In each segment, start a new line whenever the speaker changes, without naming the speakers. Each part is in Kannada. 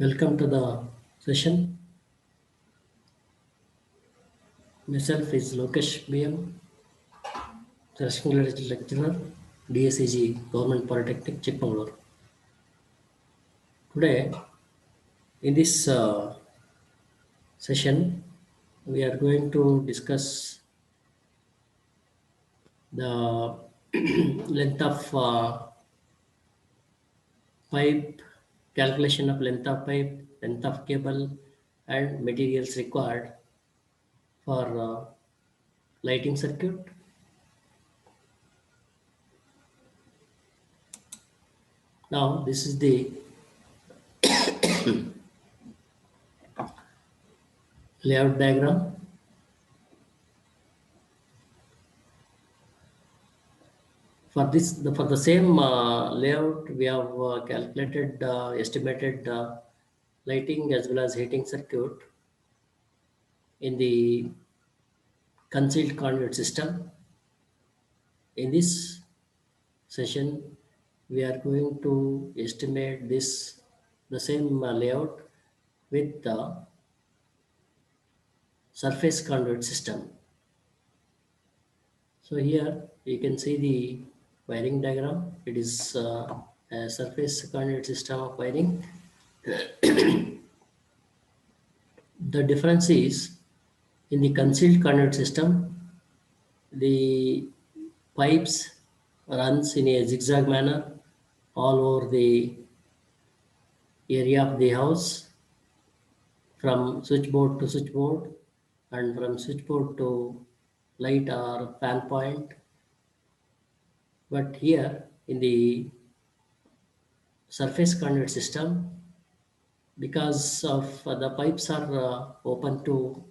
Welcome to the session. Myself is Lokesh BM, Correspondent Lecturer, DSCG Government Polytechnic, Chikmagalur. Today, in this session, we are going to discuss the length of pipe, calculation of length of pipe, length of cable, and materials required for lighting circuit. Now, this is the layout diagram. For the same layout, we have calculated estimated lighting as well as heating circuit in the concealed conduit system. In this session, we are going to estimate the same layout with the surface conduit system. So here you can see the wiring diagram. It is a surface conduit system of wiring. The difference is in the concealed conduit system, the pipes runs in a zigzag manner all over the area of the house from switchboard to switchboard and from switchboard to light or fan point. But here in the surface conduit system, because of the pipes are open to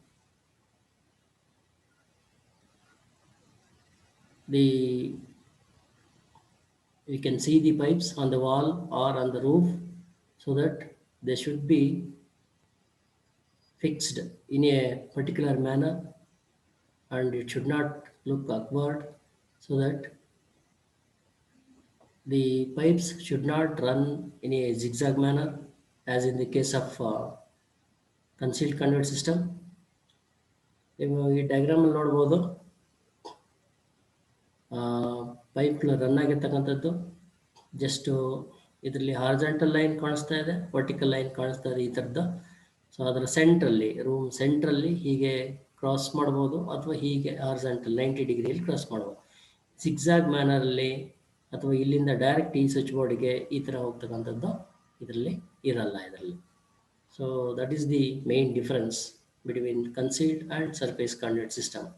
the we can see the pipes on the wall or on the roof, so that they should be fixed in a particular manner and it should not look awkward, so that the pipes should not run in a zigzag manner as in the case of concealed conduit system. ಈ ಡಯಾಗ್ರಾಮ್ ಅಲ್ಲಿ ನೋಡ್ಬೋದು ಪೈಪ್ ರನ್ ಆಗಿರ್ತಕ್ಕಂಥದ್ದು. ಜಸ್ಟ್ ಇದರಲ್ಲಿ ಹಾರ್ಜೆಂಟಲ್ ಲೈನ್ ಕಾಣಿಸ್ತಾ ಇದೆ, ವರ್ಟಿಕಲ್ ಲೈನ್ ಕಾಣಿಸ್ತಾ ಇದೆ ಈ ಥರದ್ದು. ಸೊ ಅದರ ಸೆಂಟ್ರಲ್ಲಿ ರೂಮ್ ಸೆಂಟ್ರಲ್ಲಿ ಹೀಗೆ ಕ್ರಾಸ್ ಮಾಡ್ಬೋದು ಅಥವಾ ಹೀಗೆ ಹಾರ್ಜೆಂಟಲ್ 90 ಡಿಗ್ರಿಯಲ್ಲಿ ಕ್ರಾಸ್ ಮಾಡ್ಬೋದು. ಸಿಕ್ಸಾಗ್ ಮ್ಯಾನರಲ್ಲಿ ಅಥವಾ ಇಲ್ಲಿಂದ ಡೈರೆಕ್ಟ್ ಈ ಸ್ವಿಚ್ ಬೋರ್ಡ್ಗೆ ಈ ಥರ ಹೋಗ್ತಕ್ಕಂಥದ್ದು ಇದರಲ್ಲಿ ಇರಲ್ಲ ಇದರಲ್ಲಿ. So that is the main difference between concealed and surface conduit system.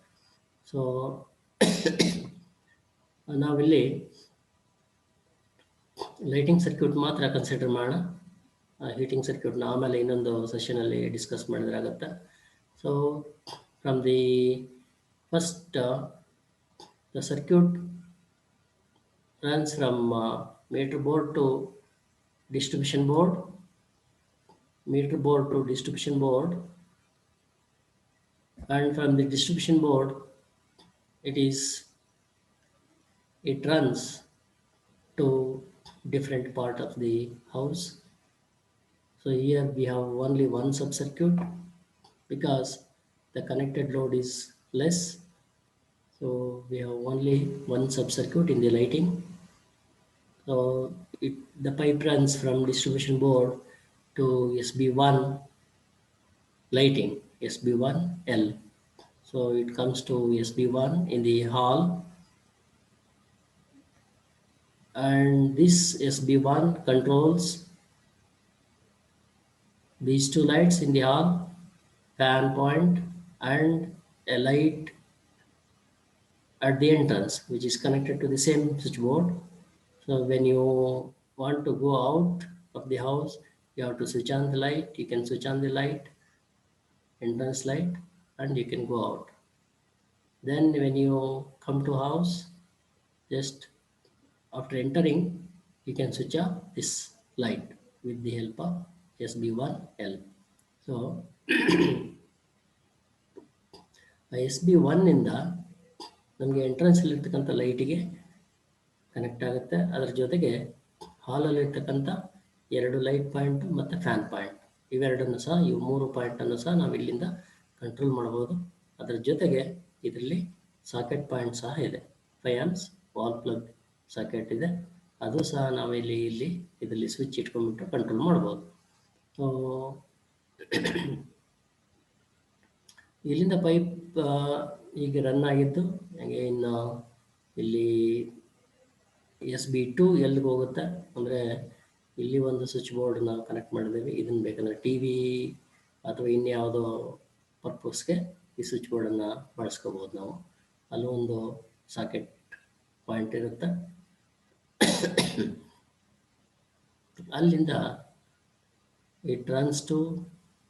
So ನಾವಿಲ್ಲಿ ಲೈಟಿಂಗ್ ಸರ್ಕ್ಯೂಟ್ ಮಾತ್ರ ಕನ್ಸಿಡರ್ ಮಾಡೋಣ. ಹೀಟಿಂಗ್ ಸರ್ಕ್ಯೂಟ್ನ ಆಮೇಲೆ ಇನ್ನೊಂದು ಸೆಷನಲ್ಲಿ ಡಿಸ್ಕಸ್ ಮಾಡಿದ್ರೆ ಆಗುತ್ತೆ. So from the first the circuit runs from meter board to distribution board, meter board to distribution board, and from the distribution board it runs to different part of the house. So here we have only one sub circuit because the connected load is less. So we have only one sub circuit in the lighting. So the pipe runs from distribution board to SB1 lighting, SB1L. So it comes to SB1 in the hall, and this SB1 controls these two lights in the hall, fan point and a light at the entrance which is connected to the same switchboard. So when you want to go out of the house, you have to switch on the light. You can switch on the light, entrance light, and you can go out. Then when you come to house, just after entering, you can switch off this light with the help of SB1L. So SB1 ಇಂದ ನಮಗೆ ಎಂಟ್ರೆನ್ಸಲ್ಲಿ ಇರ್ತಕ್ಕಂಥ ಲೈಟಿಗೆ ಕನೆಕ್ಟ್ ಆಗುತ್ತೆ. ಅದರ ಜೊತೆಗೆ ಹಾಲಲ್ಲಿ ಇರ್ತಕ್ಕಂಥ 2 ಲೈಟ್ ಪಾಯಿಂಟ್ ಮತ್ತು ಫ್ಯಾನ್ ಪಾಯಿಂಟ್ ಇವೆರಡನ್ನು ಸಹ, ಇವು 3 ಪಾಯಿಂಟನ್ನು ಸಹ ನಾವು ಇಲ್ಲಿಂದ ಕಂಟ್ರೋಲ್ ಮಾಡ್ಬೋದು. ಅದರ ಜೊತೆಗೆ ಇದರಲ್ಲಿ ಸಾಕೆಟ್ ಪಾಯಿಂಟ್ ಸಹ ಇದೆ. 5 ಆಮ್ಸ್ ವಾಲ್ ಪ್ಲಗ್ ಸಾಕೆಟ್ ಇದೆ, ಅದು ಸಹ ನಾವು ಇಲ್ಲಿ ಇದರಲ್ಲಿ ಸ್ವಿಚ್ ಇಟ್ಕೊಂಡ್ಬಿಟ್ಟು ಕಂಟ್ರೋಲ್ ಮಾಡ್ಬೋದು. ಸೊ ಇಲ್ಲಿಂದ ಪೈಪ್ ಈಗ ರನ್ ಆಗಿದ್ದು ಹಾಗೆ. ಇನ್ನು ಇಲ್ಲಿ SB2 ಎಲ್ಲಿಗೆ ಹೋಗುತ್ತೆ ಅಂದರೆ, ಇಲ್ಲಿ ಒಂದು ಸ್ವಿಚ್ ಬೋರ್ಡನ್ನ ಕನೆಕ್ಟ್ ಮಾಡಿದ್ದೀವಿ. ಇದನ್ನು ಬೇಕಂದರೆ ಟಿ ವಿ ಅಥವಾ ಇನ್ಯಾವುದೋ ಪರ್ಪಸ್ಗೆ ಈ ಸ್ವಿಚ್ ಬೋರ್ಡನ್ನು ಬಳಸ್ಕೋಬೋದು ನಾವು. ಅಲ್ಲೂ ಒಂದು ಸಾಕೆಟ್ ಪಾಯಿಂಟ್ ಇರುತ್ತೆ. ಅಲ್ಲಿಂದ ಇಟ್ ರನ್ಸ್ ಟು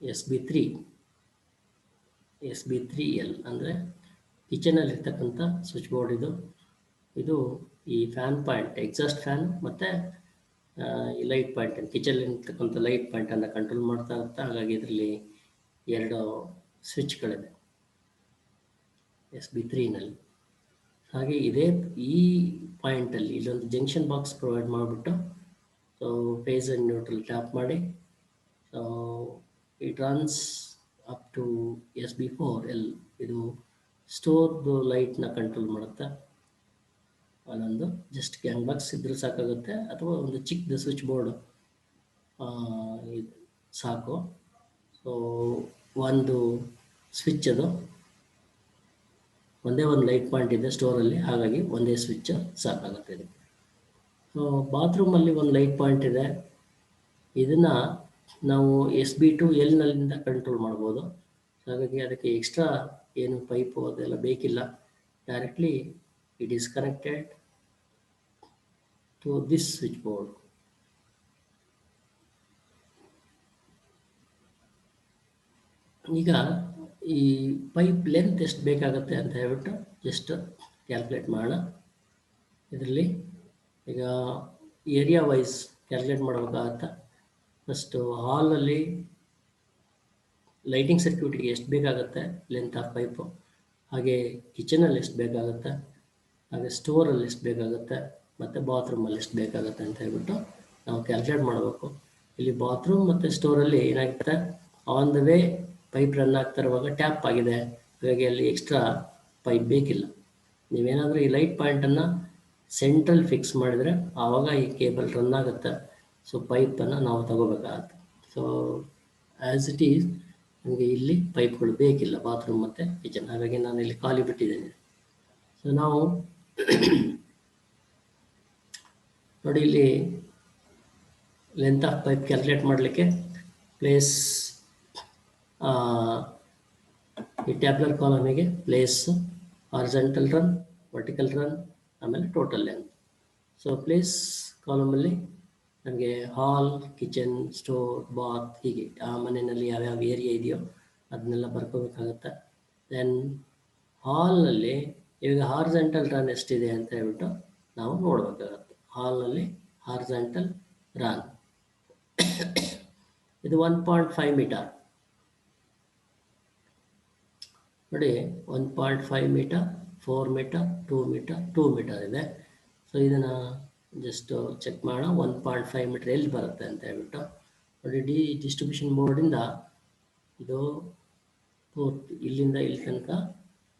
SB3L ಅಂದರೆ ಕಿಚನಲ್ಲಿರ್ತಕ್ಕಂಥ ಸ್ವಿಚ್ ಬೋರ್ಡ್ ಇದು ಈ ಫ್ಯಾನ್ ಪಾಯಿಂಟ್, ಎಕ್ಸಾಸ್ಟ್ ಫ್ಯಾನ್ ಮತ್ತು ಈ ಲೈಟ್ ಪಾಯಿಂಟ್, ಕಿಚನಲ್ಲಿರ್ತಕ್ಕಂಥ ಲೈಟ್ ಪಾಯಿಂಟನ್ನು ಕಂಟ್ರೋಲ್ ಮಾಡ್ತಾ ಇರುತ್ತೆ. ಹಾಗಾಗಿ ಇದರಲ್ಲಿ 2 ಸ್ವಿಚ್ಗಳಿದೆ SB3ನಲ್ಲಿ. ಹಾಗೆ ಈ ಪಾಯಿಂಟಲ್ಲಿ ಇಲ್ಲೊಂದು ಜಂಕ್ಷನ್ ಬಾಕ್ಸ್ ಪ್ರೊವೈಡ್ ಮಾಡಿಬಿಟ್ಟು, so phase and neutral tap ಮಾಡಿ, so it runs up to SB4L. ಇದು ಸ್ಟೋರ್ದು ಲೈಟ್ನ ಕಂಟ್ರೋಲ್ ಮಾಡುತ್ತೆ. ಅಲ್ಲೊಂದು ಜಸ್ಟ್ ಗ್ಯಾಂಗ್ ಬಾಕ್ಸ್ ಇದ್ರೂ ಸಾಕಾಗುತ್ತೆ, ಅಥವಾ ಒಂದು ಚಿಕ್ಕದು ಸ್ವಿಚ್ ಬೋರ್ಡ್ ಸಾಕು. ಸೊ ಒಂದು ಸ್ವಿಚ್, ಅದು ಒಂದೇ ಒಂದು ಲೈಟ್ ಪಾಯಿಂಟ್ ಇದೆ ಸ್ಟೋರಲ್ಲಿ, ಹಾಗಾಗಿ ಒಂದೇ ಸ್ವಿಚ್ ಸಾಕಾಗುತ್ತೆ ಇದಕ್ಕೆ. ಸೊ ಬಾತ್ರೂಮಲ್ಲಿ ಒಂದು ಲೈಟ್ ಪಾಯಿಂಟ್ ಇದೆ, ಇದನ್ನು ನಾವು SB2Lನಲ್ಲಿಂದ ಕಂಟ್ರೋಲ್ ಮಾಡ್ಬೋದು. ಹಾಗಾಗಿ ಅದಕ್ಕೆ ಎಕ್ಸ್ಟ್ರಾ ಏನು ಪೈಪು ಅದೆಲ್ಲ ಬೇಕಿಲ್ಲ. Directly it is connected to this switch board. ಈಗ ಈ ಪೈಪ್ ಲೆಂತ್ ಎಷ್ಟು ಬೇಕಾಗುತ್ತೆ ಅಂತ ಹೇಳ್ಬಿಟ್ಟು ಜಸ್ಟ್ ಕ್ಯಾಲ್ಕುಲೇಟ್ ಮಾಡೋಣ. ಇದರಲ್ಲಿ ಈಗ ಏರಿಯಾ ವೈಸ್ ಕ್ಯಾಲ್ಕುಲೇಟ್ ಮಾಡಬೇಕಾಗತ್ತೆ. ಫಸ್ಟು ಹಾಲಲ್ಲಿ ಲೈಟಿಂಗ್ ಸರ್ಕ್ಯೂಟಿಗೆ ಎಷ್ಟು ಬೇಕಾಗುತ್ತೆ ಲೆಂತ್ ಆಫ್ ಪೈಪು, ಹಾಗೆ ಕಿಚನಲ್ಲಿ ಎಷ್ಟು ಬೇಕಾಗುತ್ತೆ, ಹಾಗೆ ಸ್ಟೋರಲ್ಲಿ ಎಷ್ಟು ಬೇಕಾಗುತ್ತೆ, ಮತ್ತು ಬಾತ್ರೂಮಲ್ಲಿ ಎಷ್ಟು ಬೇಕಾಗುತ್ತೆ ಅಂತ ಹೇಳ್ಬಿಟ್ಟು ನಾವು ಕ್ಯಾಲ್ಕುಲೇಟ್ ಮಾಡಬೇಕು. ಇಲ್ಲಿ ಬಾತ್ರೂಮ್ ಮತ್ತು ಸ್ಟೋರಲ್ಲಿ ಏನಾಗುತ್ತೆ, on the way pipe run ಆಗ್ತಾ ಇರುವಾಗ ಟ್ಯಾಪ್ ಆಗಿದೆ, ಹಾಗಾಗಿ ಅಲ್ಲಿ ಎಕ್ಸ್ಟ್ರಾ ಪೈಪ್ ಬೇಕಿಲ್ಲ. ನೀವೇನಾದರೂ ಈ ಲೈಟ್ ಪಾಯಿಂಟನ್ನು ಸೆಂಟ್ರಲ್ ಫಿಕ್ಸ್ ಮಾಡಿದರೆ ಆವಾಗ ಈ ಕೇಬಲ್ ರನ್ ಆಗುತ್ತೆ. ಸೊ ಪೈಪನ್ನು ನಾವು ತಗೋಬೇಕಾಗತ್ತೆ. ಸೊ ಆ್ಯಸ್ ಇಟ್ ಈಸ್ ನಮಗೆ ಇಲ್ಲಿ ಪೈಪ್ಗಳು ಬೇಕಿಲ್ಲ ಬಾತ್ರೂಮ್ ಮತ್ತು ಕಿಚನ್, ಹಾಗಾಗಿ ನಾನು ಇಲ್ಲಿ ಖಾಲಿ ಬಿಟ್ಟಿದ್ದೇನೆ. ಸೊ ನಾವು ನೋಡಿ, ಇಲ್ಲಿ ಲೆಂತ್ ಆಫ್ ಪೈಪ್ ಕ್ಯಾಲ್ಕುಲೇಟ್ ಮಾಡಲಿಕ್ಕೆ ಪ್ಲೇಸ್ ಈ ಟ್ಯಾಬ್ಲರ್ ಕಾಲಮಿಗೆ place, horizontal run, vertical run, ಆಮೇಲೆ ಟೋಟಲ್ ಲೆಂತ್. ಸೊ ಪ್ಲೇಸ್ ಕಾಲಮಲ್ಲಿ ನಮಗೆ ಹಾಲ್, ಕಿಚನ್, ಸ್ಟೋರ್, ಬಾತ್, ಹೀಗೆ ಆ ಮನೆಯಲ್ಲಿ ಯಾವ್ಯಾವ ಏರಿಯಾ ಇದೆಯೋ ಅದನ್ನೆಲ್ಲ ಬರ್ಕೋಬೇಕಾಗತ್ತೆ. ದೆನ್ ಹಾಲ್ನಲ್ಲಿ ಇವಾಗ ಹಾರಿಜಾಂಟಲ್ ರನ್ ಎಷ್ಟಿದೆ ಅಂತ ಹೇಳ್ಬಿಟ್ಟು ನಾವು ನೋಡಬೇಕಾಗತ್ತೆ. ಹಾಲ್ನಲ್ಲಿ ಹಾರಿಜಾಂಟಲ್ ರನ್ ಇದು 1.5 ಮೀಟರ್ ನೋಡಿ, 1.5 ಮೀಟರ್, 4 ಮೀಟರ್, 2 ಮೀಟರ್, 2 ಮೀಟರ್ ಇದೆ. ಸೊ ಇದನ್ನು ಜಸ್ಟ್ ಚೆಕ್ ಮಾಡೋಣ 1.5 ಮೀಟರ್ ಎಲ್ಲಿ ಬರುತ್ತೆ ಅಂತ ಹೇಳ್ಬಿಟ್ಟು. ನೋಡಿ, ಡಿಸ್ಟ್ರಿಬ್ಯೂಷನ್ ಬೋರ್ಡಿಂದ ಇದು ಇಲ್ಲಿಂದ ಇಲ್ಲಿ ತನಕ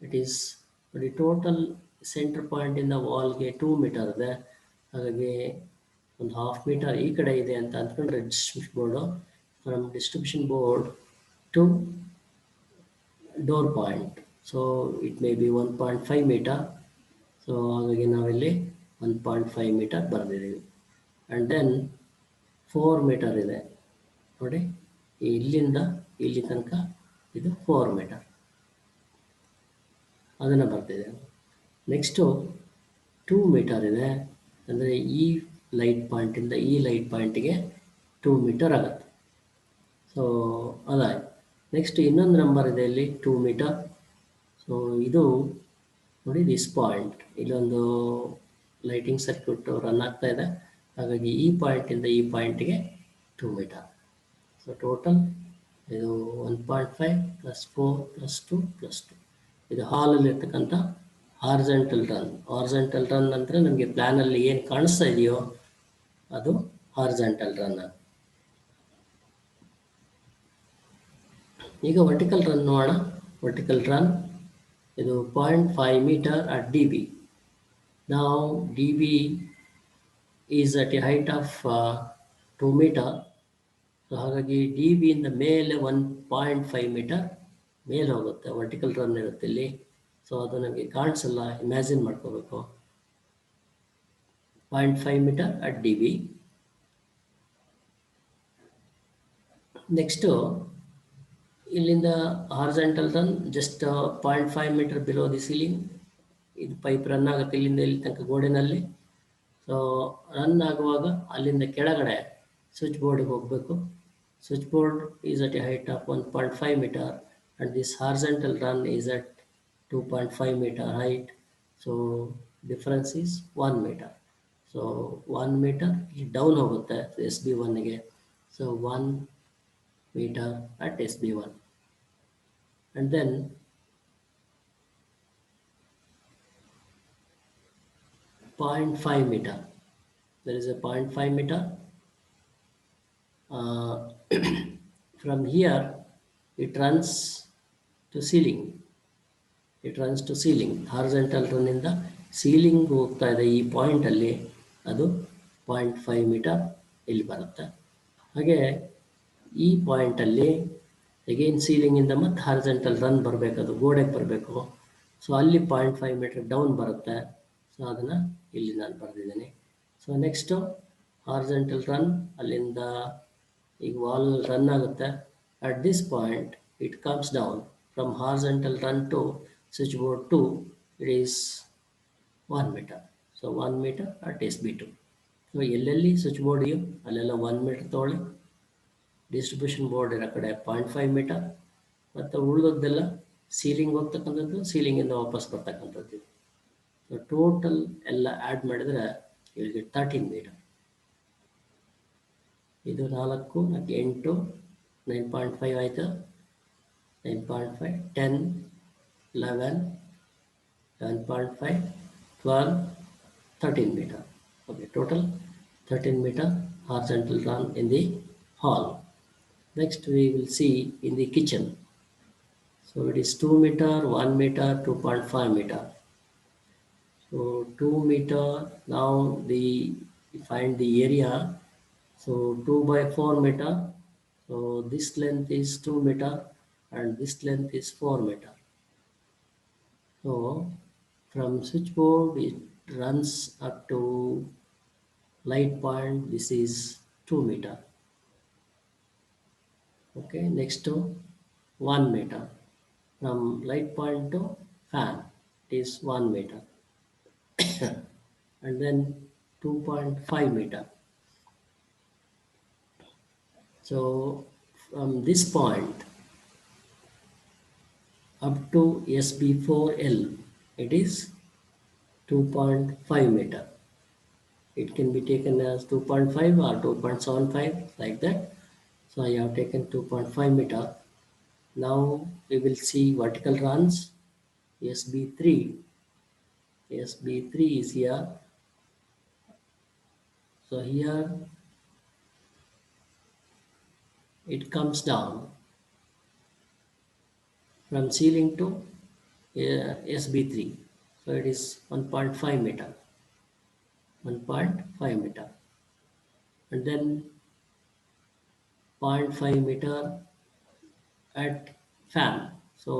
ಇಟ್ ಈಸ್ ನೋಡಿ, ಟೋಟಲ್ ಸೆಂಟರ್ ಪಾಯಿಂಟಿಂದ ವಾಲ್ಗೆ 2 ಮೀಟರ್ ಇದೆ. ಹಾಗಾಗಿ ಒಂದು 1/2 ಮೀಟರ್ ಈ ಕಡೆ ಇದೆ ಅಂತ ಅಂದ್ಕೊಂಡ್ರೆ distribution board, from distribution board to door point, so it may be 1.5 metre. So ಹಾಗಾಗಿ ನಾವಿಲ್ಲಿ 1.5 ಮೀಟರ್ ಬರೆದಿದ್ದೀವಿ. ಆ್ಯಂಡ್ ದೆನ್ 4 ಮೀಟರ್ ಇದೆ ನೋಡಿ, ಇಲ್ಲಿಂದ ಇಲ್ಲಿ ತನಕ ಇದು 4 ಮೀಟರ್, ಅದನ್ನು ಬರ್ತಿದ್ದೇವೆ. ನೆಕ್ಸ್ಟು 2 ಮೀಟರ್ ಇದೆ, ಅಂದರೆ ಈ ಲೈಟ್ ಪಾಯಿಂಟಿಂದ ಈ ಲೈಟ್ ಪಾಯಿಂಟಿಗೆ 2 ಮೀಟರ್ ಆಗುತ್ತೆ. ಸೊ ಅದಾಯ್ತು. ನೆಕ್ಸ್ಟ್ ಇನ್ನೊಂದು ನಂಬರ್ ಇದೆ ಇಲ್ಲಿ 2 ಮೀಟರ್. ಸೊ ಇದು ನೋಡಿ, ದಿಸ್ ಪಾಯಿಂಟ್, ಇಲ್ಲೊಂದು ಲೈಟಿಂಗ್ ಸರ್ಕ್ಯೂಟ್ ರನ್ ಆಗ್ತಾ ಇದೆ, ಹಾಗಾಗಿ ಈ ಪಾಯಿಂಟಿಂದ ಈ ಪಾಯಿಂಟಿಗೆ 2 ಮೀಟರ್. ಸೊ ಟೋಟಲ್ ಇದು 1.5 + 4 + 2 + 2. ಇದು ಹಾಲಲ್ಲಿ ಇರ್ತಕ್ಕಂಥ ಹಾರಿಜಾಂಟಲ್ ರನ್. ಹಾರಿಜಾಂಟಲ್ ರನ್ ಅಂದರೆ ನಮಗೆ ಪ್ಲ್ಯಾನಲ್ಲಿ ಏನು ಕಾಣಿಸ್ತಾ ಇದೆಯೋ ಅದು ಹಾರಿಜಾಂಟಲ್ ರನ್. ಈಗ ವರ್ಟಿಕಲ್ ರನ್ ನೋಡೋಣ. ವರ್ಟಿಕಲ್ ರನ್ ಇದು 0.5 meter at dB. Now dB is at a height of 2 meter. So ಹಾಗಾಗಿ ಡಿ ಬಿಯಿಂದ ಮೇಲೆ 1.5 ಮೀಟರ್ ಮೇಲೆ ಹೋಗುತ್ತೆ. ವರ್ಟಿಕಲ್ ರನ್ ಇರುತ್ತೆ ಇಲ್ಲಿ. ಸೊ ಅದು ನಮಗೆ ಕಾಣಿಸಲ್ಲ, ಇಮ್ಯಾಜಿನ್ ಮಾಡ್ಕೋಬೇಕು. 0.5 metre at D B. Next ಇಲ್ಲಿಂದ horizontal run just 0.5 metre below the ceiling. ಇದು ಪೈಪ್ ರನ್ ಆಗುತ್ತೆ ಇಲ್ಲಿಂದ ಇಲ್ಲಿ ತನಕ ಗೋಡೆನಲ್ಲಿ. ಸೊ ರನ್ ಆಗುವಾಗ ಅಲ್ಲಿಂದ ಕೆಳಗಡೆ ಸ್ವಿಚ್ ಬೋರ್ಡಿಗೆ ಹೋಗಬೇಕು. Switch board is at a height of 1.5 meter and this horizontal run is at 2.5 meter height. So difference is 1 meter. So 1 meter down hoಗುತ್ತೆ SB1 ಗೆ. So 1 meter at SB1 and then .5 meter. There is a 0.5 meter. From here it runs to ceiling. It runs to ceiling. Horizontal run ಇಂದ ಸೀಲಿಂಗ್ ಹೋಗ್ತಾ ಇದೆ. ಈ ಪಾಯಿಂಟ್ ಅಲ್ಲಿ ಅದು 0.5 ಮೀಟರ್ ಇಲ್ಲಿ ಬರುತ್ತೆ. ಹಾಗೆ ಈ ಪಾಯಿಂಟ್ ಅಲ್ಲಿ ಅಗೇನ್ ಸೀಲಿಂಗ್ ಇಂದ ಮತ್ತೆ ಹಾರಿಜೆಂಟಲ್ ರನ್ ಬರಬೇಕು, ಅದು ಗೋಡೆಗೆ ಬರಬೇಕು. ಸೊ ಅಲ್ಲಿ 0.5 ಮೀಟರ್ ಡೌನ್ ಬರುತ್ತೆ. ಸೊ ಅದನ್ನು ಇಲ್ಲಿ ನಾನು ಬರೆದಿದ್ದೀನಿ. ಸೊ ನೆಕ್ಸ್ಟು ಹಾರಿಜೆಂಟಲ್ ರನ್ ಅಲ್ಲಿಂದ ಈಗ ವಾಲ್ ರನ್ ಆಗುತ್ತೆ. At this point it comes down from horizontal run to switch board 2 it is 1 metre. So 1 metre at SB2. So ಎಲ್ಲೆಲ್ಲಿ ಸ್ವಿಚ್ ಬೋರ್ಡ್ ಇದೆಯೋ ಅಲ್ಲೆಲ್ಲ 1 ಮೀಟರ್ ತೊಗೊಳ್ಳಿ. ಡಿಸ್ಟ್ರಿಬ್ಯೂಷನ್ ಬೋರ್ಡ್ ಇರೋ ಕಡೆ 0.5 ಮೀಟರ್ ಮತ್ತು ಉಳಿದದ್ದೆಲ್ಲ ಸೀಲಿಂಗ್ ಹೋಗ್ತಕ್ಕಂಥದ್ದು, ಸೀಲಿಂಗಿಂದ ವಾಪಸ್ ಬರ್ತಕ್ಕಂಥದ್ದು. ಸೊ ಟೋಟಲ್ ಎಲ್ಲ ಆ್ಯಡ್ ಮಾಡಿದರೆ ಇಲ್ಲಿಗೆ 13 ಮೀಟರ್. ಇದು 4 8 9.5 ಆಯಿತು. 9.5 10 11 11.5 12 13 meter. Okay, total 13 meter horizontal run in the hall. Next we will see in the kitchen. So it is 2 meter, 1 meter, 2.5 meter. So 2 meter, now find the area. So 2 by 4 meter. So this length is 2 meter and this length is 4 meter. So from switchboard it runs up to light point. This is 2 meter. Okay, next to 1 meter. From light point to fan it is 1 meter. And then 2.5 meter. So from this point up to SB4L it is 2.5 meter. It can be taken as 2.5 or 2.75 like that. So I have taken 2.5 meter. Now we will see vertical runs. SB3 is here. So here it comes down from ceiling to SB3. So it is 1.5 meter. 1.5 meter. And then 0.5 meter at fan. So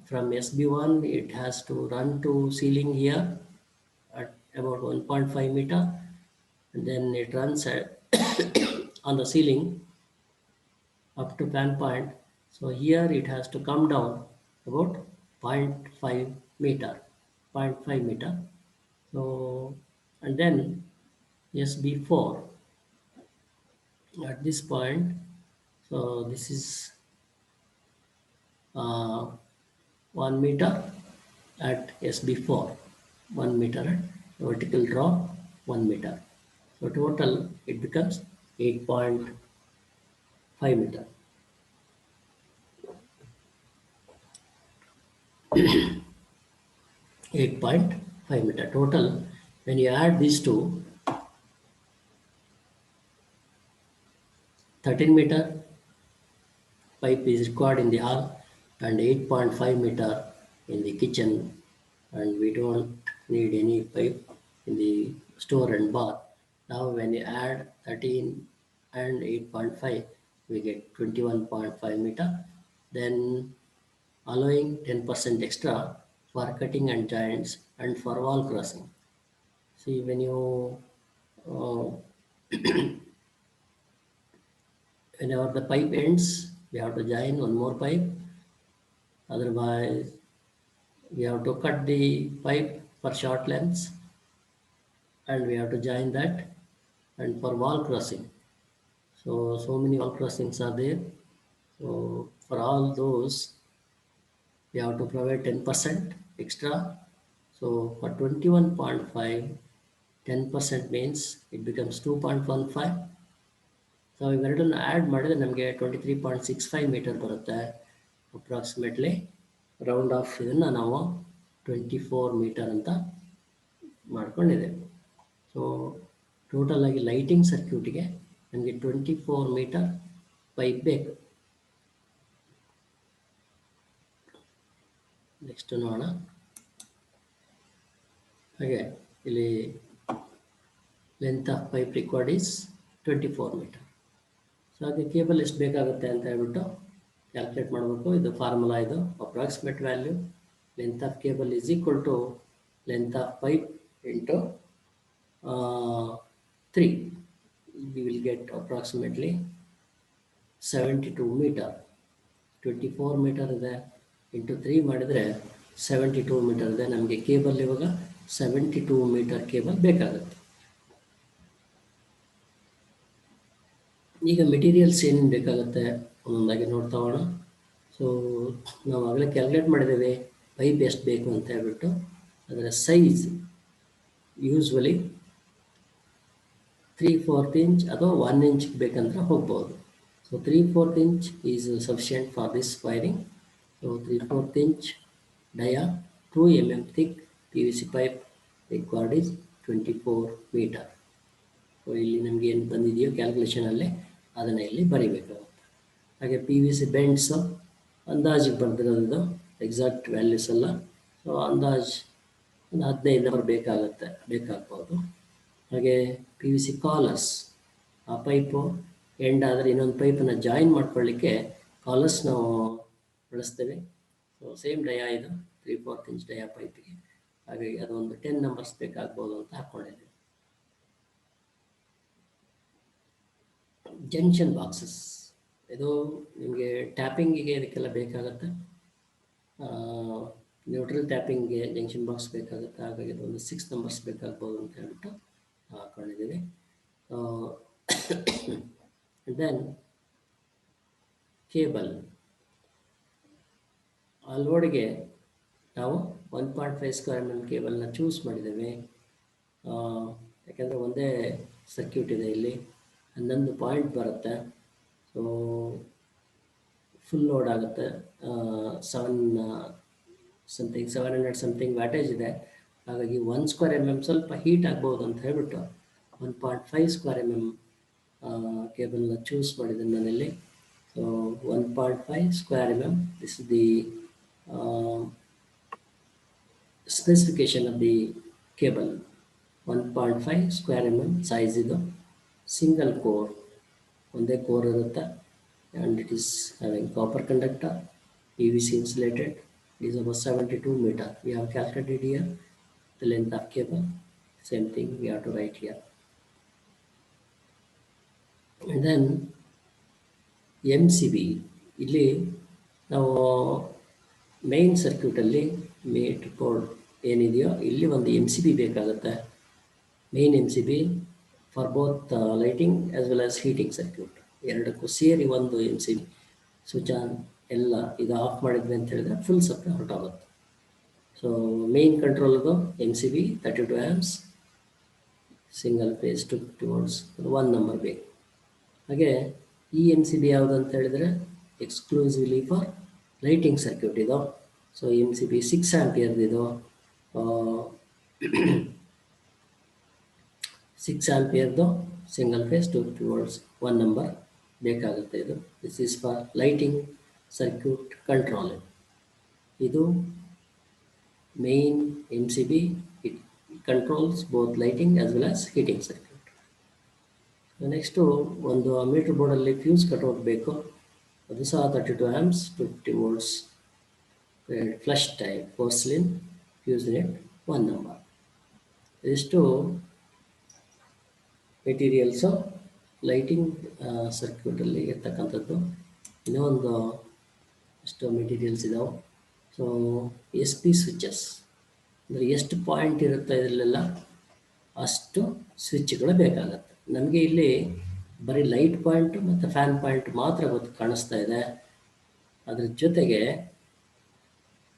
from SB1 it has to run to ceiling here at about 1.5 meter. And then it runs on the ceiling up to fan point. So here it has to come down about 0.5 meter. 0.5 meter. So and then SB4 at this point. So this is 1 meter at SB4. 1 meter at vertical drop 1 meter. So total it becomes 8.5 meter. 8.5 meter total. When you add these two, 13 meter pipe is required in the hall and 8.5 meter in the kitchen, and we don't need any pipe in the store and bath. Now when you add 13 and 8.5, we get 21.5 meter, then allowing 10% extra for cutting and joints and for wall crossing. See, when you uh, whenever the pipe ends, we have to join one more pipe. Otherwise, we have to cut the pipe for short lengths and we have to join that. And for wall crossing, so many wall crossings are there. So for all those, we have to provide 10% extra. So for 21.5, 10% means it becomes 2.15. So ಇವೆರಡನ್ನು ಆ್ಯಡ್ ಮಾಡಿದರೆ ನಮಗೆ 23.65 ಮೀಟರ್ ಬರುತ್ತೆ ಅಪ್ರಾಕ್ಸಿಮೇಟ್ಲಿ. ರೌಂಡ್ ಆಫ್ ಇದನ್ನು ನಾವು 24 ಮೀಟರ್ ಅಂತ ಮಾಡ್ಕೊಂಡಿದ್ದೇವೆ. ಸೊ ಟೋಟಲ್ ಆಗಿ ಲೈಟಿಂಗ್ ಸರ್ಕ್ಯೂಟಿಗೆ ನಮಗೆ 24 ಮೀಟರ್ ಪೈಪ್ ಬೇಕು. ನೆಕ್ಸ್ಟ್ ನೋಡೋಣ. ಹಾಗೆ ಇಲ್ಲಿ length of pipe required is 24 metre. So ಹಾಗೆ ಕೇಬಲ್ ಎಷ್ಟು ಬೇಕಾಗುತ್ತೆ ಅಂತ ಹೇಳ್ಬಿಟ್ಟು ಕ್ಯಾಲ್ಕುಲೇಟ್ ಮಾಡಬೇಕು. ಇದು ಫಾರ್ಮುಲಾ, ಇದು approximate value. Length of cable is equal to length of pipe into 3. We will get approximately 72 meter. 24 metre ಇದೆ ಇಂಟು 3 ಮಾಡಿದರೆ 72 ಮೀಟರ್ ಇದೆ. ನಮಗೆ ಕೇಬಲ್ ಇವಾಗ 72 ಮೀಟರ್ ಕೇಬಲ್ ಬೇಕಾಗುತ್ತೆ. ಈಗ ಮೆಟೀರಿಯಲ್ಸ್ ಏನೇನು ಬೇಕಾಗುತ್ತೆ ಒಂದೊಂದಾಗಿ ನೋಡ್ತಾ ಹೋಗೋಣ. ಸೊ ನಾವು ಆಗಲೇ ಕ್ಯಾಲ್ಕುಲೇಟ್ ಮಾಡಿದ್ದೇವೆ ಪೈಪ್ ಎಷ್ಟು ಬೇಕು ಅಂತ ಹೇಳ್ಬಿಟ್ಟು. ಅದರ ಸೈಜ್ ಯೂಸ್ವಲಿ 3/4 ಇಂಚ್ ಅಥವಾ 1 ಇಂಚ್ ಬೇಕಂದ್ರೆ ಹೋಗ್ಬೋದು. So 3/4 inch is sufficient for this wiring. So 3/4 inch dia 2 mm thick PVC pipe required is 24 meter. So ಇಲ್ಲಿ ನಮಗೆ ಏನು ಬಂದಿದೆಯೋ ಕ್ಯಾಲ್ಕುಲೇಷನಲ್ಲಿ ಅದನ್ನು ಇಲ್ಲಿ ಬರೀಬೇಕಾಗುತ್ತೆ. ಹಾಗೆ PVC ಬೆಂಡ್ಸು ಅಂದಾಜಿಗೆ ಬರ್ದಿರೋದು, ಎಕ್ಸಾಕ್ಟ್ ವ್ಯಾಲ್ಯೂಸ್ ಅಲ್ಲ. ಸೊ ಅಂದಾಜು ಒಂದು 15 ನಂಬರ್ ಬೇಕಾಗ್ಬೋದು. ಹಾಗೆ PVC ಕಾಲರ್ಸ್, ಆ ಪೈಪು ಎಂಡ್ ಆದರೆ ಇನ್ನೊಂದು ಪೈಪನ್ನು ಜಾಯಿನ್ ಮಾಡ್ಕೊಳ್ಳಿಕ್ಕೆ ಕಾಲರ್ಸ್ ನಾವು ಬಳಸ್ತೇವೆ. ಸೊ ಸೇಮ್ ಡಯಾ ಇದು 3/4 ಇಂಚ್ ಡಯಾ ಪೈಪಿಗೆ. ಹಾಗಾಗಿ ಅದೊಂದು 10 ನಂಬರ್ಸ್ ಬೇಕಾಗ್ಬೋದು ಅಂತ ಹಾಕ್ಕೊಂಡಿದ್ದೀವಿ. ಜಂಕ್ಷನ್ ಬಾಕ್ಸಸ್, ಇದು ನಿಮಗೆ ಟ್ಯಾಪಿಂಗಿಗೆ ಇದಕ್ಕೆಲ್ಲ ಬೇಕಾಗುತ್ತೆ. ನ್ಯೂಟ್ರಲ್ ಟ್ಯಾಪಿಂಗ್ಗೆ ಜಂಕ್ಷನ್ ಬಾಕ್ಸ್ ಬೇಕಾಗುತ್ತೆ. ಹಾಗಾಗಿ ಅದೊಂದು 6 ನಂಬರ್ಸ್ ಬೇಕಾಗ್ಬೋದು ಅಂತ ಹೇಳ್ಬಿಟ್ಟು ಹಾಕ್ಕೊಂಡಿದ್ದೀವಿ. ದೆನ್ ಕೇಬಲ್, ಆ ಲೋಡ್ಗೆ ನಾವು 1.5 ಸ್ಕ್ವೇರ್ mm ಕೇಬಲ್ನ ಚೂಸ್ ಮಾಡಿದ್ದೇವೆ. ಯಾಕೆಂದರೆ ಒಂದೇ ಸರ್ಕ್ಯೂಟ್ ಇದೆ ಇಲ್ಲಿ, 11 ಪಾಯಿಂಟ್ ಬರುತ್ತೆ. ಸೊ ಫುಲ್ ಲೋಡ್ ಆಗುತ್ತೆ. 700 ಸಮಥಿಂಗ್ ವ್ಯಾಟೇಜ್ ಇದೆ. ಹಾಗಾಗಿ 1 ಸ್ಕ್ವೇರ್ mm ಸ್ವಲ್ಪ ಹೀಟ್ ಆಗ್ಬೋದು ಅಂತ ಹೇಳ್ಬಿಟ್ಟು 1.5 ಸ್ಕ್ವೇರ್ mm ಕೇಬಲ್ನ ಚೂಸ್ ಮಾಡಿದ್ದೀನಿ ನಾನಿಲ್ಲಿ. So 1.5 square mm, this is the specification of the cable. 1.5 square mm size ಇದು. ಸಿಂಗಲ್ ಕೋರ್, ಒಂದೇ ಕೋರ್ ಇರುತ್ತೆ. And it is having copper conductor, PVC insulated. It is about 72 meter. We have calculated here the length of cable. Same thing we have to write here. And then MCB, ಇಲ್ಲಿ ನಾವು ಮೇನ್ ಸರ್ಕ್ಯೂಟಲ್ಲಿ ಮೇಟ್ ಬೋರ್ಡ್ ಏನಿದೆಯೋ ಇಲ್ಲಿ ಒಂದು MCB ಬೇಕಾಗುತ್ತೆ. Main MCB for both lighting as well as heating circuit, ಎರಡಕ್ಕೂ ಸೇರಿ ಒಂದು MCB. ಸ್ವಿಚ್ ಆನ್ ಎಲ್ಲ ಇದು ಆಫ್ ಮಾಡಿದ್ವಿ ಅಂತ ಹೇಳಿದ್ರೆ ಫುಲ್ ಸಪ್ಲೈ ಹೊರಟೋಗುತ್ತೆ. ಸೊ ಮೇನ್ ಕಂಟ್ರೋಲ್ದು MCB 32 amps, single phase 250 volts, 1 number ಬೇಕು. ಹಾಗೆ ಈ MCB ಯಾವುದು ಅಂತ ಹೇಳಿದರೆ ಎಕ್ಸ್ಕ್ಲೂಸಿವ್ಲಿ ಫಾರ್ ಲೈಟಿಂಗ್ ಸರ್ಕ್ಯೂಟ್ ಇದು. ಸೊ MCB 6 ಆಂಪಿಯರ್ದು ಇದು. 6 ಆಂಪಿಯರ್ದು ಸಿಂಗಲ್ ಫೇಸ್ 250 volts, 1 ನಂಬರ್. ಬೇಕಾಗುತ್ತೆ ಇದು. This is for lighting circuit control. ಇದು main MCB. It controls both lighting as well as heating circuit. Next ಒಂದು ಮೀಟರ್ ಬೋರ್ಡಲ್ಲಿ ಫ್ಯೂಸ್ ಕಟ್ಔಟ್ ಬೇಕು. ಅದು ಸಹ 32 amps 50 volts flush type ಪೋರ್ಸಿಲಿನ್ fuse unit 1 number. ಇದಿಷ್ಟು ಮೆಟೀರಿಯಲ್ಸು ಲೈಟಿಂಗ್ ಸರ್ಕ್ಯೂಟಲ್ಲಿ ಇರ್ತಕ್ಕಂಥದ್ದು. ಇನ್ನೂ ಒಂದು ಎಷ್ಟು ಮೆಟೀರಿಯಲ್ಸ್ ಇದಾವೆ. ಸೊ SP ಸ್ವಿಚಸ್ ಅಂದರೆ ಎಷ್ಟು ಪಾಯಿಂಟ್ ಇರುತ್ತೆ ಇದರಲ್ಲೆಲ್ಲ ಅಷ್ಟು ಸ್ವಿಚ್ಗಳು ಬೇಕಾಗುತ್ತೆ. ನಮಗೆ ಇಲ್ಲಿ ಬರೀ ಲೈಟ್ ಪಾಯಿಂಟ್ ಮತ್ತು ಫ್ಯಾನ್ ಪಾಯಿಂಟ್ ಮಾತ್ರ ಕಾಣಿಸ್ತಾ ಇದೆ. ಅದ್ರ ಜೊತೆಗೆ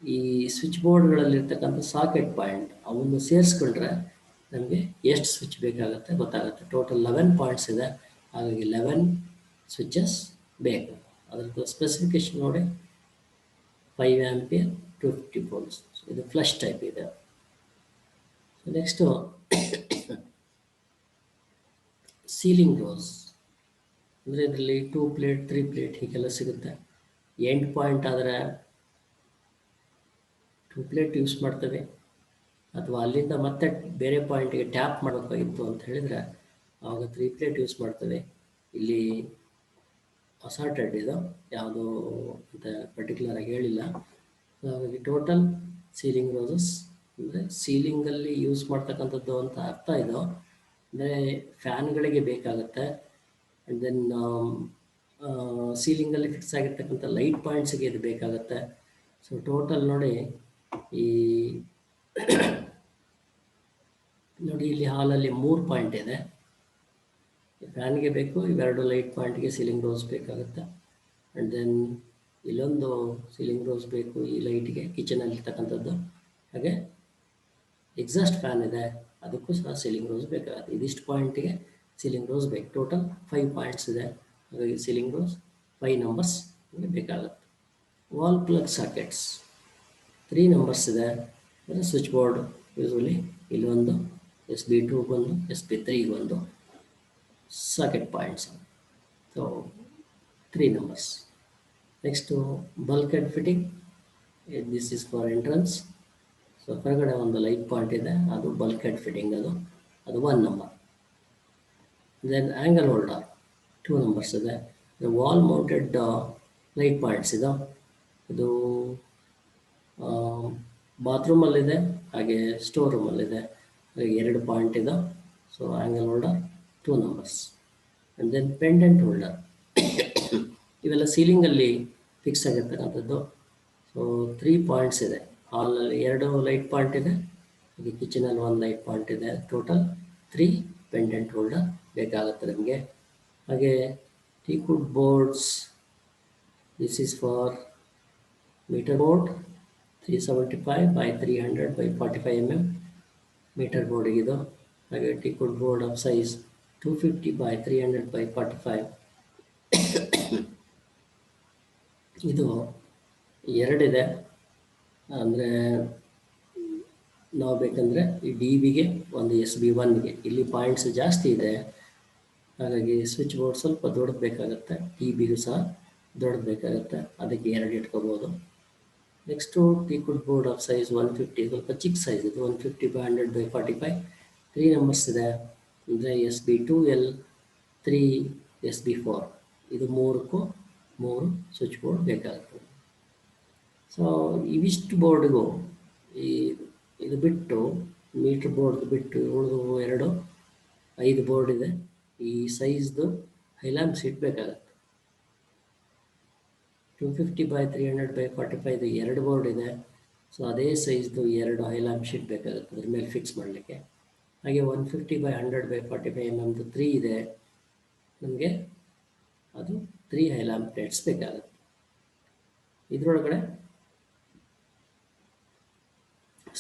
ಈ ಸ್ವಿಚ್ ಬೋರ್ಡ್ಗಳಲ್ಲಿರ್ತಕ್ಕಂಥ ಸಾಕೆಟ್ ಪಾಯಿಂಟ್ ಅವನ್ನು ಸೇರಿಸ್ಕೊಂಡ್ರೆ ನಮಗೆ ಎಷ್ಟು ಸ್ವಿಚ್ ಬೇಕಾಗುತ್ತೆ ಗೊತ್ತಾಗುತ್ತೆ. ಟೋಟಲ್ 11 ಪಾಯಿಂಟ್ಸ್ ಇದೆ, ಹಾಗಾಗಿ 11 ಸ್ವಿಚಸ್ ಬೇಕು. ಅದ್ರದ್ದು ಸ್ಪೆಸಿಫಿಕೇಶನ್ ನೋಡಿ, 5 ಆಂಪಿಯರ್ 250 volts. ಇದು ಫ್ಲಶ್ ಟೈಪ್ ಇದೆ. ನೆಕ್ಸ್ಟು ಸೀಲಿಂಗ್ ರೋಸ್ ಅಂದರೆ ಇದರಲ್ಲಿ 2 ಪ್ಲೇಟ್ 3 ಪ್ಲೇಟ್ ಹೀಗೆಲ್ಲ ಸಿಗುತ್ತೆ. ಎಂಡ್ ಪಾಯಿಂಟ್ ಆದರೆ 2 ಪ್ಲೇಟ್ ಯೂಸ್ ಮಾಡ್ತೇವೆ, ಅಥವಾ ಅಲ್ಲಿಂದ ಮತ್ತೆ ಬೇರೆ ಪಾಯಿಂಟಿಗೆ ಟ್ಯಾಪ್ ಮಾಡಬೇಕಾಗಿತ್ತು ಅಂತ ಹೇಳಿದರೆ ಆವಾಗ 3 ಪ್ಲೇಟ್ ಯೂಸ್ ಮಾಡ್ತೇವೆ. ಇಲ್ಲಿ ಅಸಾರ್ಟೆಡ್ ಇದು, ಯಾವುದು ಅಂತ ಪರ್ಟಿಕ್ಯುಲರಾಗಿ ಹೇಳಿಲ್ಲ. ಹಾಗಾಗಿ ಟೋಟಲ್ ಸೀಲಿಂಗ್ ರೋಸಸ್ ಅಂದರೆ ಸೀಲಿಂಗಲ್ಲಿ ಯೂಸ್ ಮಾಡ್ತಕ್ಕಂಥದ್ದು ಅಂತ ಅರ್ಥ ಇದು. ಅಂದರೆ ಫ್ಯಾನ್ಗಳಿಗೆ ಬೇಕಾಗುತ್ತೆ. ಆ್ಯಂಡ್ ದೆನ್ ಸೀಲಿಂಗಲ್ಲಿ ಫಿಕ್ಸ್ ಆಗಿರ್ತಕ್ಕಂಥ ಲೈಟ್ ಪಾಯಿಂಟ್ಸಿಗೆ ಇದು ಬೇಕಾಗುತ್ತೆ. ಸೊ ಟೋಟಲ್ ನೋಡಿ, ಈ ನೋಡಿ ಇಲ್ಲಿ ಹಾಲಲ್ಲಿ 3 ಪಾಯಿಂಟ್ ಇದೆ. ಫ್ಯಾನ್ಗೆ ಬೇಕು, ಇವೆರಡು ಲೈಟ್ ಪಾಯಿಂಟ್ಗೆ ಸೀಲಿಂಗ್ ರೋಸ್ ಬೇಕಾಗುತ್ತೆ. ಆ್ಯಂಡ್ ದೆನ್ ಇಲ್ಲೊಂದು ಸೀಲಿಂಗ್ ರೋಸ್ ಬೇಕು ಈ ಲೈಟ್ಗೆ, ಕಿಚನಲ್ಲಿರ್ತಕ್ಕಂಥದ್ದು. ಹಾಗೆ ಎಕ್ಸಾಸ್ಟ್ ಫ್ಯಾನ್ ಇದೆ, ಅದಕ್ಕೂ ಸಹ ಸೀಲಿಂಗ್ ರೋಸ್ ಬೇಕಾಗುತ್ತೆ. ಇದಿಷ್ಟು ಪಾಯಿಂಟಿಗೆ ಸೀಲಿಂಗ್ ರೋಸ್ ಬೇಕು. ಟೋಟಲ್ 5 ಪಾಯಿಂಟ್ಸ್ ಇದೆ, ಹಾಗಾಗಿ ಸೀಲಿಂಗ್ ರೋಸ್ 5 ನಂಬರ್ಸ್ ಬೇಕಾಗುತ್ತೆ. ವಾಲ್ ಪ್ಲಗ್ ಸಾಕೆಟ್ಸ್ 3 ನಂಬರ್ಸ್ ಇದೆ. ಅಂದರೆ ಸ್ವಿಚ್ ಬೋರ್ಡ್ ಯೂಸ್ವಲಿ ಇಲ್ಲೊಂದು SB2 ಒಂದು, SB3 ಒಂದು socket points. So 3 numbers. Next bulk head fitting. This is for entrance. So ಹೊರಗಡೆ ಒಂದು ಲೈಟ್ ಪಾಯಿಂಟ್ ಇದೆ, ಅದು ಬಲ್ಕ್ ಹೆಡ್ ಫಿಟ್ಟಿಂಗ್, ಅದು 1 number. Then angle holder 2 numbers ಇದೆ. ವಾಲ್ ಮೌಂಟೆಡ್ ಲೈಟ್ ಪಾಯಿಂಟ್ಸ್ ಇದು ಬಾತ್ರೂಮಲ್ಲಿದೆ, ಹಾಗೆ ಸ್ಟೋರ್ ರೂಮಲ್ಲಿದೆ, ಹಾಗೆ 2 ಪಾಯಿಂಟ್ ಇದೆ. So angle holder 2 numbers. And then pendant holder ಇವೆಲ್ಲ ಸೀಲಿಂಗಲ್ಲಿ ಫಿಕ್ಸ್ ಆಗಿರ್ತಕ್ಕಂಥದ್ದು. ಸೊ 3 ಪಾಯಿಂಟ್ಸ್ ಇದೆ. ಹಾಲ್ನಲ್ಲಿ 2 ಲೈಟ್ ಪಾಯಿಂಟ್ ಇದೆ, ಹಾಗೆ ಕಿಚನಲ್ಲಿ 1 ಲೈಟ್ ಪಾಯಿಂಟ್ ಇದೆ. ಟೋಟಲ್ 3 ಪೆಂಡೆಂಟ್ ಹೋಲ್ಡರ್ ಬೇಕಾಗುತ್ತೆ ನಮಗೆ. ಹಾಗೆ teakwood boards. This is for metre board 375 by 300 by 45 mm metre ಬೋರ್ಡಿಗಿದು. ಹಾಗೆ teakwood board of size 250 by 300 by 45. ಇದು 2 ಇದೆ. ಅಂದರೆ ನಾವು ಬೇಕಂದರೆ ಈ DBಗೆ ಒಂದು SB1ಗೆ ಇಲ್ಲಿ ಪಾಯಿಂಟ್ಸ್ ಜಾಸ್ತಿ ಇದೆ, ಹಾಗಾಗಿ ಸ್ವಿಚ್ ಬೋರ್ಡ್ ಸ್ವಲ್ಪ ದೊಡ್ಡದು ಬೇಕಾಗುತ್ತೆ. DBಗೂ ಸಹ ದೊಡ್ಡದು ಬೇಕಾಗುತ್ತೆ, ಅದಕ್ಕೆ 2 ಇಟ್ಕೋಬೋದು. Next teakwood board of size 150, ಸ್ವಲ್ಪ ಚಿಕ್ಕ ಸೈಜ್ ಇದು, 150 by 100 by 45. 3 ನಂಬರ್ಸ್ ಇದೆ. ಅಂದರೆ SB2L 3 SB4 ಇದು 3ಕ್ಕೂ 3 ಸ್ವಿಚ್ ಬೋರ್ಡ್ ಬೇಕಾಗುತ್ತೆ. ಸೊ ಇವಿಷ್ಟು ಬೋರ್ಡ್ಗೂ ಇದು ಬಿಟ್ಟು, ಮೀಟ್ರ್ ಬೋರ್ಡ್ ಬಿಟ್ಟು ಉಳಿದು 5 ಬೋರ್ಡ್ ಇದೆ. ಈ ಸೈಜ್ದು ಹೈಲ್ಯಾಂಪ್ ಶೀಟ್ ಬೇಕಾಗುತ್ತೆ. 250 by 300 by 45 2 ಬೋರ್ಡ್ ಇದೆ. ಸೊ ಅದೇ ಸೈಜ್ದು 2 ಹೈಲ್ಯಾಂಪ್ ಶೀಟ್ ಬೇಕಾಗುತ್ತೆ ಅದ್ರ ಮೇಲೆ ಫಿಕ್ಸ್ ಮಾಡಲಿಕ್ಕೆ. ಹಾಗೆ 150 by 100 by 45 mm 3 ಇದೆ ನಮಗೆ, ಅದು 3 ಹೈಲ್ಯಾಂಪ್ ಪ್ಲೇಟ್ಸ್ ಬೇಕಾಗುತ್ತೆ. ಇದರೊಳಗಡೆ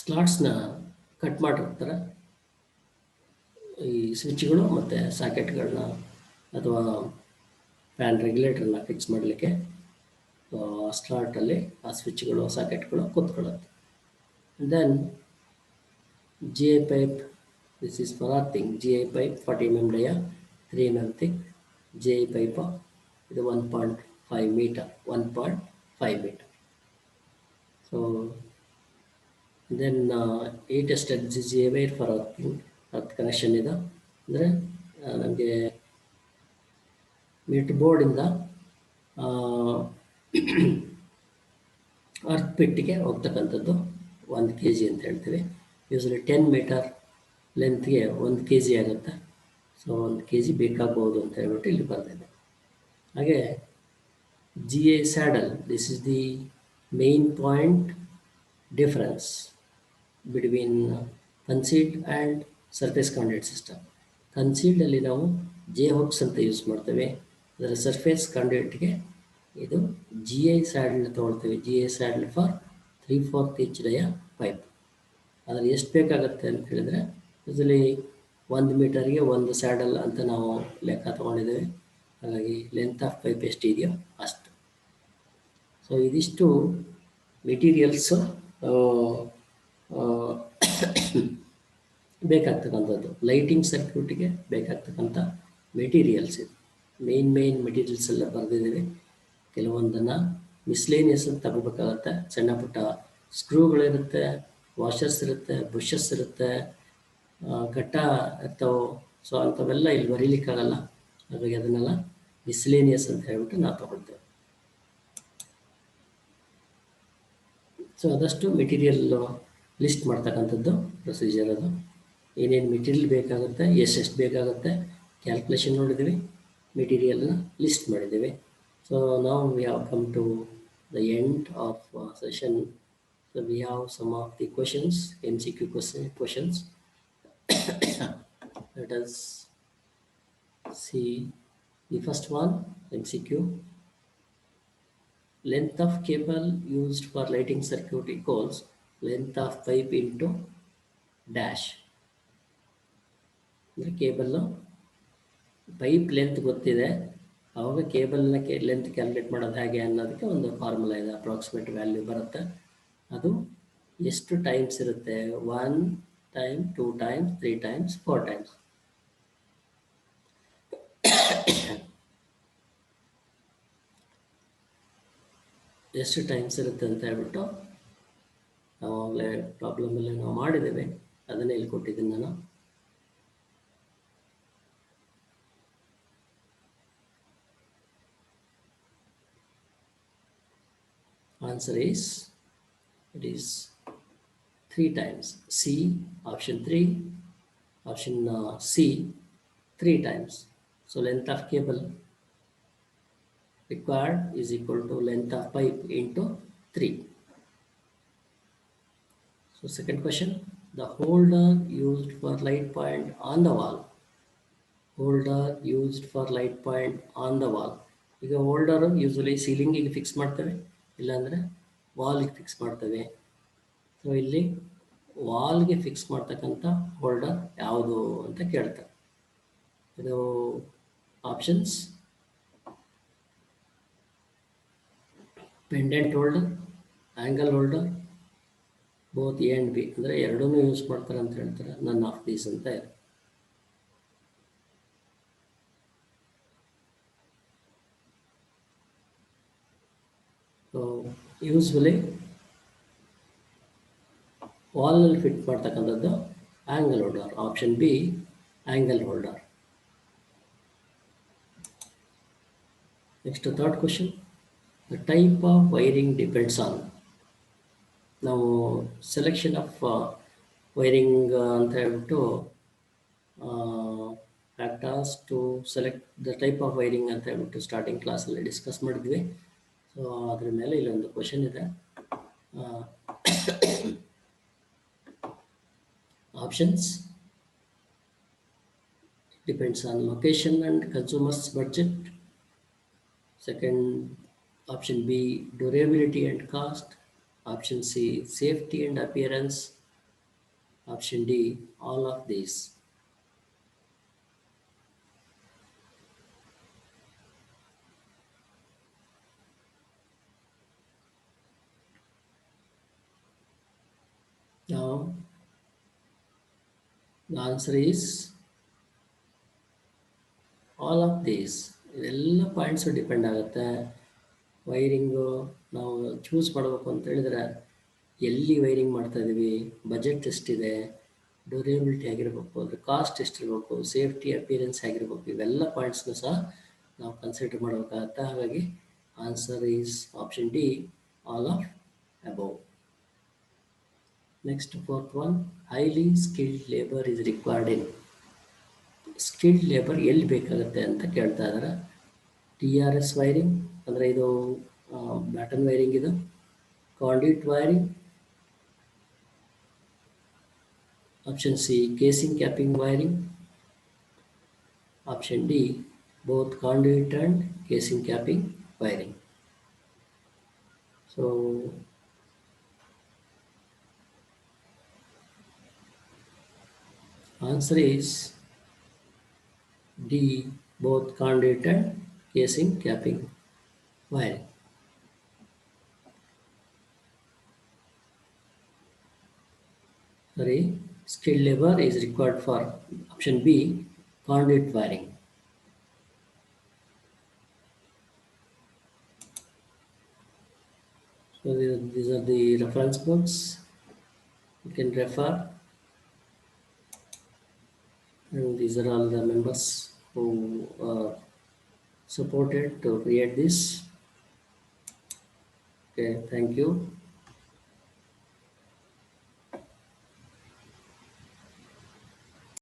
ಸ್ಲಾಟ್ಸ್ನ ಕಟ್ ಮಾಡಿರ್ತಾರೆ, ಈ ಸ್ವಿಚ್ಗಳು ಮತ್ತು ಸಾಕೆಟ್ಗಳನ್ನ ಅಥವಾ ಫ್ಯಾನ್ ರೆಗ್ಯುಲೇಟರ್ನ ಫಿಕ್ಸ್ ಮಾಡಲಿಕ್ಕೆ ಸ್ಲಾಟಲ್ಲಿ ಆ ಸ್ವಿಚ್ಗಳು ಸಾಕೆಟ್ಗಳು ಕೂತ್ಕೊಳ್ಳುತ್ತೆ. Then GI pipe. This is for earthing. GI pipe 40 mm dia, 3 mm thick GI pipe ಇದು 1.5 meter, 1.5 meter. So then he tested GA wire for earth connection ಇದೆ ಅಂದರೆ ನಮಗೆ ಮೀಟರ್ ಬೋರ್ಡಿಂದ ಅರ್ತ್ ಪೆಟ್ಟಿಗೆ ಹೋಗ್ತಕ್ಕಂಥದ್ದು 1 kg ಅಂತ ಹೇಳ್ತೀವಿ. ಯೂಸ್ವಲಿ 10 ಮೀಟರ್ ಲೆಂತ್ಗೆ 1 kg ಆಗುತ್ತೆ. ಸೊ 1 kg ಬೇಕಾಗ್ಬೋದು ಅಂತ ಹೇಳ್ಬಿಟ್ಟು ಇಲ್ಲಿ ಬರ್ತಿದೆ. ಹಾಗೆ GA saddle, this is the main point difference between concealed and surface conduit system. Concealed ಅಲ್ಲಿ ನಾವು ಜೆ ಹುಕ್ಸ್ ಅಂತ ಯೂಸ್ ಮಾಡ್ತೇವೆ. ಅದರ ಸರ್ಫೇಸ್ ಕಾಂಡ್ಯೂಟ್ಗೆ ಇದು ಜಿ ಐ ಸ್ಯಾಡಲ್ ತೊಗೊಳ್ತೇವೆ. G I saddle for 3/4 inch dia pipe. ಅದ್ರಲ್ಲಿ ಎಷ್ಟು ಬೇಕಾಗುತ್ತೆ ಅಂತ ಹೇಳಿದರೆ ಯೂಸಲಿ 1 ಮೀಟರ್ಗೆ 1 ಸ್ಯಾಡಲ್ ಅಂತ ನಾವು ಲೆಕ್ಕ ತೊಗೊಂಡಿದ್ದೇವೆ. ಹಾಗಾಗಿ ಲೆಂತ್ ಆಫ್ ಪೈಪ್ ಎಷ್ಟಿದೆಯೋ ಅಷ್ಟು. ಸೊ ಇದಿಷ್ಟು ಮೆಟೀರಿಯಲ್ಸು ಬೇಕಾಗ್ತಕ್ಕಂಥದ್ದು ಲೈಟಿಂಗ್ ಸರ್ಕ್ಯೂಟಿಗೆ ಬೇಕಾಗ್ತಕ್ಕಂಥ ಮೆಟೀರಿಯಲ್ಸ್ ಇದು. ಮೇನ್ ಮೆಟೀರಿಯಲ್ಸ್ ಎಲ್ಲ ಬರೆದಿದ್ದೀವಿ. ಕೆಲವೊಂದನ್ನು ಮಿಸ್ಲೇನಿಯಸ್ ಅಂತ ತಗೋಬೇಕಾಗತ್ತೆ. ಸಣ್ಣ ಪುಟ್ಟ ಸ್ಕ್ರೂಗಳಿರುತ್ತೆ, ವಾಷರ್ಸ್ ಇರುತ್ತೆ, ಬುಷಸ್ ಇರುತ್ತೆ, ಘಟ್ಟ ಇರ್ತವೆ. ಸೊ ಅಂಥವೆಲ್ಲ ಇಲ್ಲಿ ಬರೀಲಿಕ್ಕಾಗಲ್ಲ. ಹಾಗಾಗಿ ಅದನ್ನೆಲ್ಲ ಮಿಸ್ಲೇನಿಯಸ್ ಅಂತ ಹೇಳ್ಬಿಟ್ಟು ನಾವು ತಗೊಳ್ತೇವೆ. ಸೊ ಆದಷ್ಟು ಮೆಟೀರಿಯಲ್ ಲಿಸ್ಟ್ ಮಾಡ್ತಕ್ಕಂಥದ್ದು ಪ್ರೊಸೀಜರ್. ಅದು ಏನೇನು ಮೆಟೀರಿಯಲ್ ಬೇಕಾಗುತ್ತೆ, ಎಷ್ಟೆಷ್ಟು ಬೇಕಾಗುತ್ತೆ ಕ್ಯಾಲ್ಕುಲೇಷನ್ ನೋಡಿದ್ದೀವಿ, ಮೆಟೀರಿಯಲ್ನ ಲಿಸ್ಟ್ ಮಾಡಿದ್ದೀವಿ. ಸೊ ನಾವು we have come to the end of session. So we have some of the questions, MCQ questions. Let us see the first one, MCQ. Length of cable used for lighting circuit equals length of pipe into dash. ಅಂದರೆ ಕೇಬಲ್ಲು ಪೈಪ್ ಲೆಂತ್ ಗೊತ್ತಿದೆ, ಆವಾಗ ಕೇಬಲ್ನ ಲೆಂತ್ ಕ್ಯಾಲ್ಕುಲೇಟ್ ಮಾಡೋದು ಹೇಗೆ ಅನ್ನೋದಕ್ಕೆ ಒಂದು ಫಾರ್ಮುಲಾ ಇದೆ. ಅಪ್ರಾಕ್ಸಿಮೇಟ್ ವ್ಯಾಲ್ಯೂ ಬರುತ್ತೆ. ಅದು ಎಷ್ಟು ಟೈಮ್ಸ್ ಇರುತ್ತೆ? 1 time, 2 times, 3 times, 4 times. ಎಷ್ಟು ಟೈಮ್ಸ್ ಇರುತ್ತೆ ಅಂತ ಹೇಳ್ಬಿಟ್ಟು ನಾವಾಗಲೇ ಪ್ರಾಬ್ಲಮಲ್ಲಿ ನಾವು ಮಾಡಿದ್ದೇವೆ. ಅದನ್ನೇ ಇಲ್ಲಿ ಕೊಟ್ಟಿದ್ದೀನಿ ನಾನು. Answer is, it is 3 times. C, option 3, option C, 3 times. So length of cable required is equal to length of pipe into 3. So second question, the holder used for light point on the wall. Holder used for light point on the wall. ಈಗ ಹೋಲ್ಡರು ಯೂಸ್ವಲಿ ಸೀಲಿಂಗಿಗೆ ಫಿಕ್ಸ್ ಮಾಡ್ತೇವೆ, ಇಲ್ಲಾಂದರೆ ವಾಲ್ಗೆ ಫಿಕ್ಸ್ ಮಾಡ್ತೇವೆ. ಸೊ ಇಲ್ಲಿ ವಾಲ್ಗೆ ಫಿಕ್ಸ್ ಮಾಡ್ತಕ್ಕಂಥ ಹೋಲ್ಡರ್ ಯಾವುದು ಅಂತ ಕೇಳ್ತಾರೆ. ಇದು options: pendant holder, angle holder, both A and B, ಅಂದರೆ ಎರಡೂ ಯೂಸ್ ಮಾಡ್ತಾರೆ ಅಂತ ಹೇಳ್ತಾರೆ. ನನ್ ಆಫ್ ದೀಸ್ ಅಂತ ಇದೆ. ಸೊ ಯೂಸ್ವಲಿ ವಾಲ್ನಲ್ಲಿ ಫಿಟ್ ಮಾಡ್ತಕ್ಕಂಥದ್ದು angle holder. Option B, angle holder. Next third question, the type of wiring depends on. ನಾವು ಸೆಲೆಕ್ಷನ್ ಆಫ್ ವೈರಿಂಗ್ ಅಂತ ಹೇಳ್ಬಿಟ್ಟು factors to select the type of wiring ಅಂತ ಹೇಳ್ಬಿಟ್ಟು ಸ್ಟಾರ್ಟಿಂಗ್ ಕ್ಲಾಸಲ್ಲಿ ಡಿಸ್ಕಸ್ ಮಾಡಿದ್ವಿ. ಸೊ ಅದ್ರ ಮೇಲೆ ಇಲ್ಲೊಂದು ಕ್ವಶನ್ ಇದೆ. Options: depends on location and consumers budget. Second option B, durability and cost. Option C, safety and appearance. Option D, all of these. Now the answer is all of these. ಇವೆಲ್ಲ ಪಾಯಿಂಟ್ಸು ಡಿಪೆಂಡ್ ಆಗುತ್ತೆ. ವೈರಿಂಗು ನಾವು ಚೂಸ್ ಮಾಡಬೇಕು ಅಂತ ಹೇಳಿದ್ರೆ ಎಲ್ಲಿ ವೈರಿಂಗ್ ಮಾಡ್ತಾಯಿದ್ದೀವಿ, ಬಜೆಟ್ ಎಷ್ಟಿದೆ, ಡ್ಯೂರೇಬಿಲಿಟಿ ಆಗಿರಬೇಕು, ಅದ್ರ ಕಾಸ್ಟ್ ಎಷ್ಟಿರಬೇಕು, ಸೇಫ್ಟಿ ಅಪಿಯರೆನ್ಸ್ ಆಗಿರಬೇಕು, ಇವೆಲ್ಲ ಪಾಯಿಂಟ್ಸ್ನು ಸಹ ನಾವು ಕನ್ಸಿಡರ್ ಮಾಡಬೇಕಾಗತ್ತೆ. ಹಾಗಾಗಿ answer is option D, all of above. Next fourth one, highly skilled labour is required in. Skilled labour ಎಲ್ಲಿ ಬೇಕಾಗುತ್ತೆ ಅಂತ ಕೇಳ್ತಾ ಇದ್ದಾರೆ. TRS ವೈರಿಂಗ್ ಅಂದರೆ ಇದು ಬ್ಯಾಟನ್ ವೈರಿಂಗ್, ಇದು conduit wiring, option C casing capping wiring, option D both conduit and casing capping wiring. So answer is D, both conduit and casing capping wiring. Sorry, skilled labor is required for option B, conduit wiring. So these are the reference books. You can refer, and these are all the members who are supported to create this. Okay, thank you.